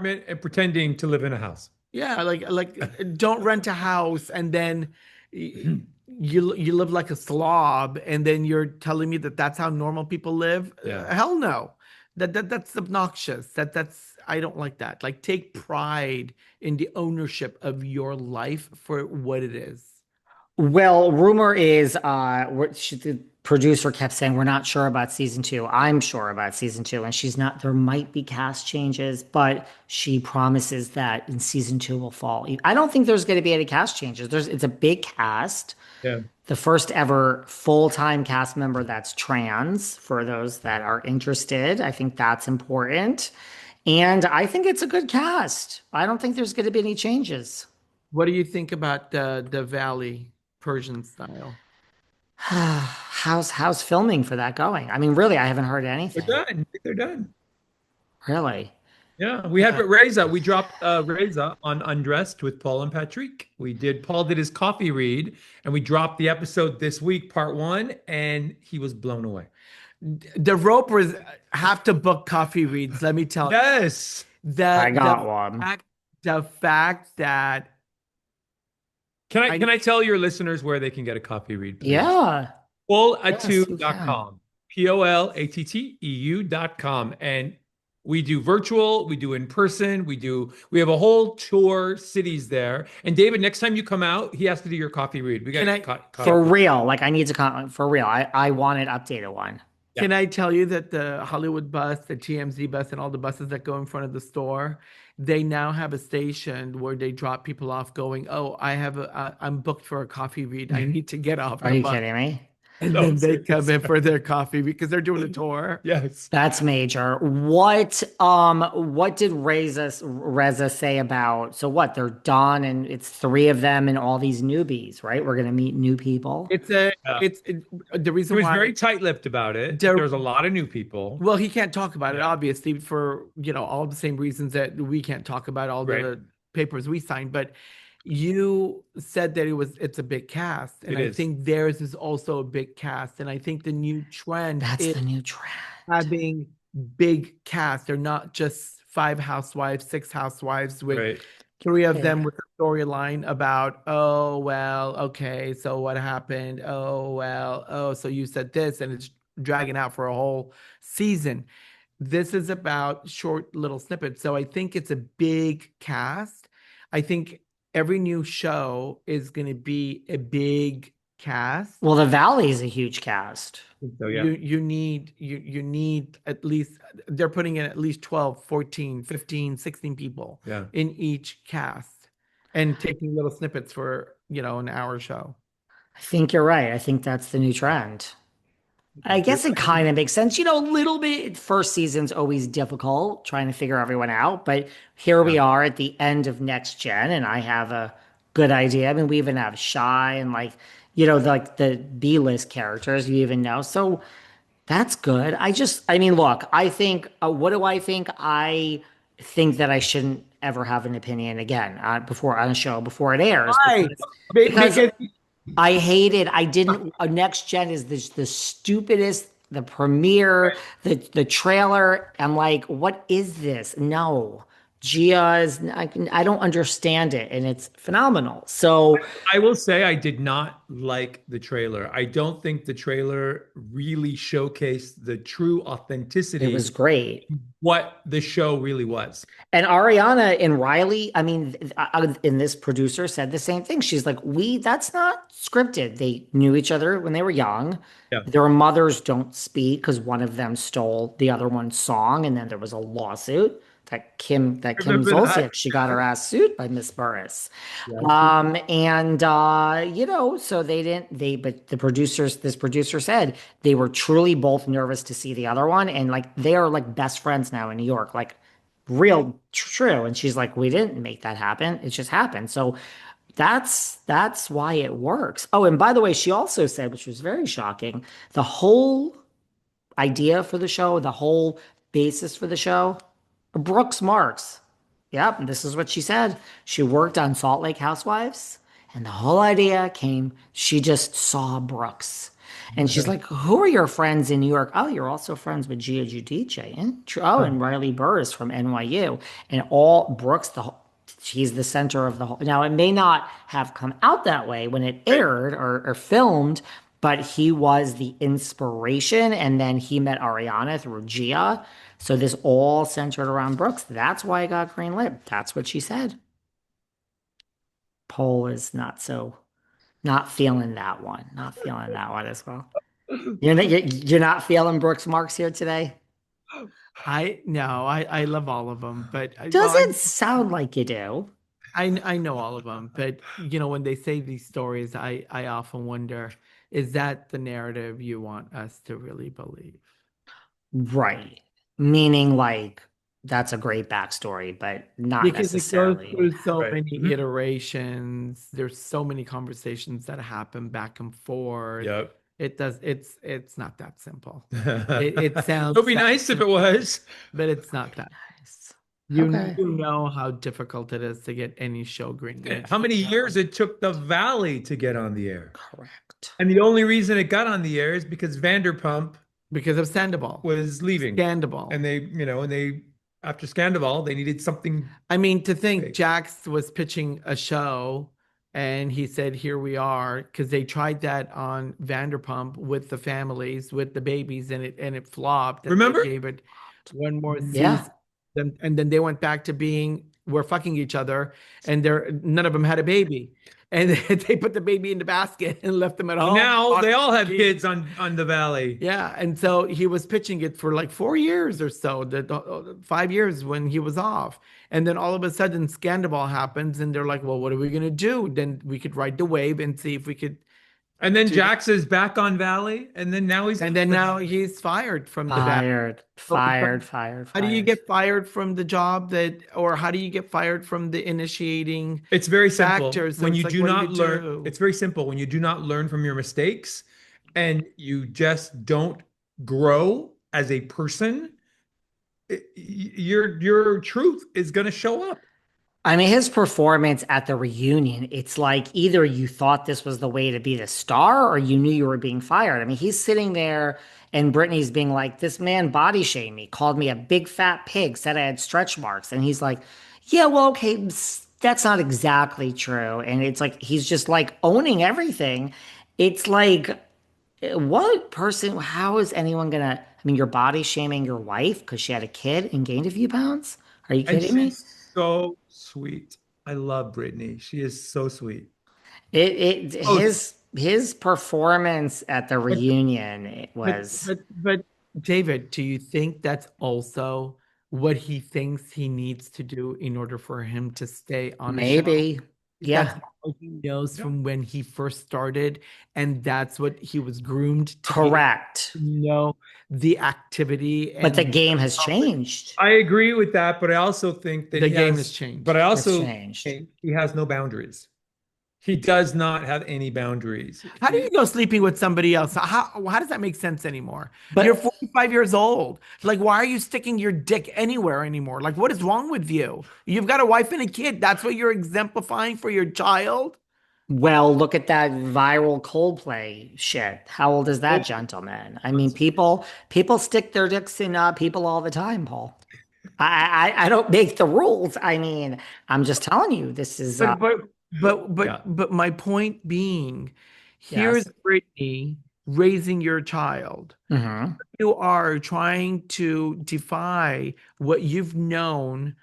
and pretending to live in a house. Yeah, don't rent a house and then you live like a slob, and then you're telling me that that's how normal people live? Yeah. Hell no. That's obnoxious. That's I don't like that. Like take pride in the ownership of your life for what it is. Well, rumor is, the producer kept saying we're not sure about season two. I'm sure about season two, and she's not. There might be cast changes, but she promises that in season two will fall. I don't think there's going to be any cast changes. It's a big cast. Yeah. The first ever full-time cast member that's trans for those that are interested. I think that's important. And I think it's a good cast. I don't think there's going to be any changes. What do you think about the Valley Persian style? How's filming for that going? I mean, really, I haven't heard They're anything. done. I think they're done. Really. Yeah, we had Reza. We dropped Reza on Undressed with Paul and Patrik. Paul did his coffee read, and we dropped the episode this week, part one, and he was blown away. The ropers have to book coffee reads, let me tell you. Yes. I got The one. the fact that Can I tell your listeners where they can get a coffee read, please? Yeah. Yes, you can. Polatteu.com. POLATTEU.com. And we do virtual, we do in person, we have a whole tour cities there. And David, next time you come out, he has to do your coffee read. We got For real. Like I need to come for real. I want an updated one. Can I tell you that the Hollywood bus, the TMZ bus, and all the buses that go in front of the store, they now have a station where they drop people off going, "Oh, I'm booked for a coffee read. I need to get off Are the you bus." kidding me? And No, then they seriously. come in for their coffee because they're doing a tour. Yes. That's major. What did Reza say about, so what, they're done and it's three of them and all these newbies, right? We're gonna meet new people. It's a Yeah. it's it, the He reason was why very tight-lipped about it. there There's a lot of new people. well, he can't talk about it, Yeah. obviously, for all the same reasons that we can't talk about all Right. the papers we signed. But you said that it's a big cast, and It I is. think theirs is also a big cast. And I think the new trend That's is the new trend. having big cast. They're not just five housewives, six housewives with Right. three of Yeah. them with a storyline about, oh, well, okay, so what happened? Oh, well, oh, so you said this, and it's dragging out for a whole season. This is about short little snippets. So I think it's a big cast. I think every new show is going to be a big cast. Well, the Valley is a huge cast. So yeah. You need at least, they're putting in at least 12, 14, 15, 16 people Yeah. in each cast and taking little snippets for, an hour show. I think you're right. I think that's the new trend. I guess it kind of makes sense. A little bit. First season's always difficult trying to figure everyone out, but here we are at the end of Next Gen, and I have a good idea. I mean, we even have Shy and like the B-list characters you even know. So that's good. I mean, look, I think, what do I think? I think that I shouldn't ever have an opinion again before on a show before it airs Right. because Because I hated. I didn't. Next Gen is the stupidest. The premiere, the trailer. I'm like, what is this? No, Gia is. I don't understand it, and it's phenomenal. So I will say I did not like the trailer. I don't think the trailer really showcased the true it authenticity was great. what the show really was. And Ariana and Riley, I mean, in this producer said the same thing. She's like, that's not scripted. They knew each other when they were young. Yeah. Their mothers don't speak because one of them stole the other one's song, and then there was a lawsuit that Kim Remember that? Zolciak, she got her ass sued by Miss Burris. Yeah. So but this producer said they were truly both nervous to see the other one, and like they are like best friends now in New York, like real true. And she's like, we didn't make that happen. It just happened. So that's why it works. Oh, and by the way, she also said, which was very shocking, the whole idea for the show, the whole basis for the show, Brooks Marks. Yep, this is what she said. She worked on Salt Lake Housewives, and the whole idea came, she just saw Brooks. And she's like, who are your friends in New York? Oh, you're also friends with Gia Giudice. Oh, and Riley Burr is from NYU. And all Brooks, she's the center of the whole. Now, it may not have come out that way when it aired or filmed, but he was the inspiration. And then he met Ariana through Gia. So this all centered around Brooks. That's why it got greenlit. That's what she said. Poll is not feeling that one. Not feeling that one as well. You're not feeling Brooks Marks here today? I love all of them, but Doesn't sound like you do. I know all of them, but when they say these stories, I often wonder, is that the narrative you want us to really believe? Right. Meaning like that's a great backstory, but not Because it goes necessarily. through so Right. many iterations. There's so many conversations that happen back and forth. Yep. It's not that simple. It sounds It would be nice if it was. but it's not that. Nice. You Okay. know how difficult it is to get any show greenlit. How many years it took The Valley to get on the air. Correct. And the only reason it got on the air is because Vanderpump Because of Sandoval. was leaving. Scandal. And they after Scandival, they needed something. I mean, to think big. Jax was pitching a show and he said, here we are, because they tried that on Vanderpump with the families, with the babies, and it flopped. And Remember? They gave it one more season. Yeah. And then they went back to being, we're fucking each other, and none of them had a baby. And they put the baby in the basket and left them at home. Now they all have kids on The Valley. Yeah, and so he was pitching it for like 4 years or so, 5 years when he was off. And then all of a sudden Scandal happens and they're like, well, what are we going to do? Then we could ride the wave and see if we could. And then Jax is back on Valley, and then now he's fired from the back. Fired. How do you get fired from the job or how do you get fired from the initiating? It's very simple. factors? So When it's you like, do what do not you learn, do? it's very simple. When you do not learn from your mistakes and you just don't grow as a person, your truth is going to show up. I mean, his performance at the reunion, it's like either you thought this was the way to be the star or you knew you were being fired. I mean, he's sitting there and Brittany's being like, this man body shamed me, called me a big fat pig, said I had stretch marks. And he's like, yeah, well, okay, that's not exactly true. And it's like, he's just like owning everything. It's like, how is anyone gonna, I mean, you're body shaming your wife because she had a kid and gained a few pounds? Are you And kidding me? she's so sweet. I love Brittany. She is so sweet. Oh, His performance at the reunion it was But David, do you think that's also what he thinks he needs to do in order for him to stay on the show? maybe yeah. That's what he knows from when he first started, and that's what he was groomed to Correct. know the activity. But the and game has changed. I agree with that, but I also think that The he game has has changed. But I also It's changed. think he has no boundaries. He does not have any boundaries. How do you go sleeping with somebody else? How does that make sense anymore? But- You're 45 years old. Like, why are you sticking your dick anywhere anymore? Like, what is wrong with you? You've got a wife and a kid. That's what you're exemplifying for your child? Well, look at that viral Coldplay shit. How old is that gentleman? I mean, people stick their dicks in people all the time, Paul. I don't make the rules. I mean, I'm just telling you, this is Yeah. But my point being, here's Yes. Brittany raising your child. Mhm. You are trying to defy what you've known